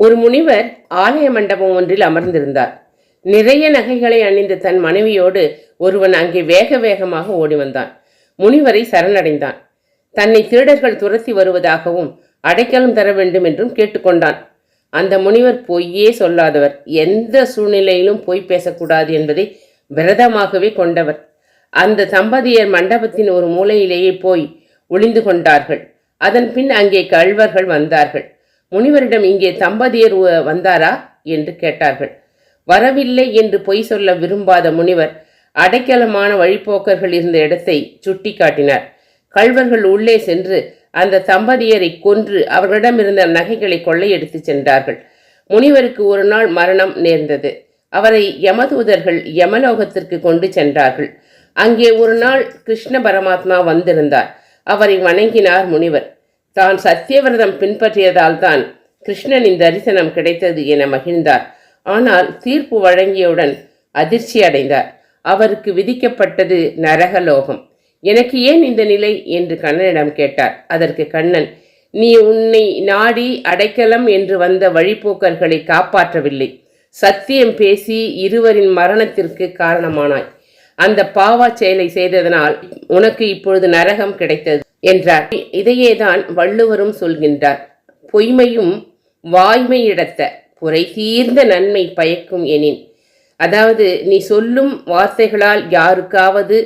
ஒரு முனிவர் ஆலய மண்டபம் ஒன்றில் அமர்ந்திருந்தார். நிறைய நகைகளை அணிந்த தன் மனைவியோடு ஒருவன் அங்கே வேக வேகமாக ஓடி வந்தான். முனிவரை சரணடைந்தான். தன்னை திருடர்கள் துரத்தி வருவதாகவும் அடைக்கலம் தர வேண்டும் என்றும் கேட்டுக்கொண்டான். அந்த முனிவர் பொய்யே சொல்லாதவர், எந்த சூழ்நிலையிலும் பொய் பேசக்கூடாது என்பதை விரதமாகவே கொண்டவர். அந்த தம்பதியர் மண்டபத்தின் ஒரு மூலையிலேயே போய் ஒளிந்து கொண்டார்கள். அதன் பின் அங்கே கள்வர்கள் வந்தார்கள். முனிவரிடம், இங்கே தம்பதியர் வந்தாரா என்று கேட்டார்கள். வரவில்லை என்று பொய் சொல்ல விரும்பாத முனிவர் அடைக்கலமான வழிப்போக்கர்கள் இருந்த இடத்தை சுட்டி காட்டினார். கள்வர்கள் உள்ளே சென்று அந்த தம்பதியரை கொன்று அவர்களிடமிருந்த நகைகளை கொள்ளையடித்து சென்றார்கள். முனிவருக்கு ஒரு நாள் மரணம் நேர்ந்தது. அவரை யமதூதர்கள் யமலோகத்திற்கு கொண்டு சென்றார்கள். அங்கே ஒரு நாள் கிருஷ்ண பரமாத்மா வந்திருந்தார். அவரை வணங்கினார் முனிவர். தான் சத்தியவிரதம் பின்பற்றியதால் தான் கிருஷ்ணனின் தரிசனம் கிடைத்தது என மகிழ்ந்தார். ஆனால் தீர்ப்பு வழங்கியவுடன் அதிர்ச்சி அடைந்தார். அவருக்கு விதிக்கப்பட்டது நரகலோகம். எனக்கு ஏன் இந்த நிலை என்று கண்ணனிடம் கேட்டார். அதற்கு கண்ணன், நீ உன்னை நாடி அடைக்கலம் என்று வந்த வழிபோக்கர்களை காப்பாற்றவில்லை. சத்தியம் பேசி இருவரின் மரணத்திற்கு காரணமானாய். அந்த பாவா செயலை செய்ததனால் உனக்கு இப்பொழுது நரகம் கிடைத்தது என்றார். இதையேதான் வள்ளுவரும் சொல்கின்றார். பொய்மையும் வாய்மையிடத்த புரை தீர்ந்த நன்மை பயக்கும் எனின். அதாவது, நீ சொல்லும் வார்த்தைகளால் யாருக்காவது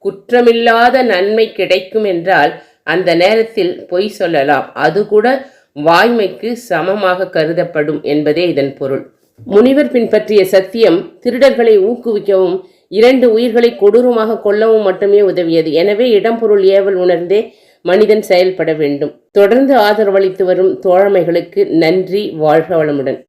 குற்றமில்லாத நன்மை கிடைக்கும் என்றால் அந்த நேரத்தில் பொய் சொல்லலாம். அது கூட வாய்மைக்கு சமமாக கருதப்படும் என்பதே இதன் பொருள். முனிவர் பின்பற்றிய சத்தியம் திருடர்களை ஊக்குவிக்கவும் 2 உயிர்களை கொடூரமாக கொல்லவும் மட்டுமே உதவியது. எனவே இடம்பொருள் ஏவல் உணர்ந்தே மனிதன் செயல்பட வேண்டும். தொடர்ந்து ஆதரவளித்து வரும் தோழமைகளுக்கு நன்றி. வாழ்க வளமுடன்.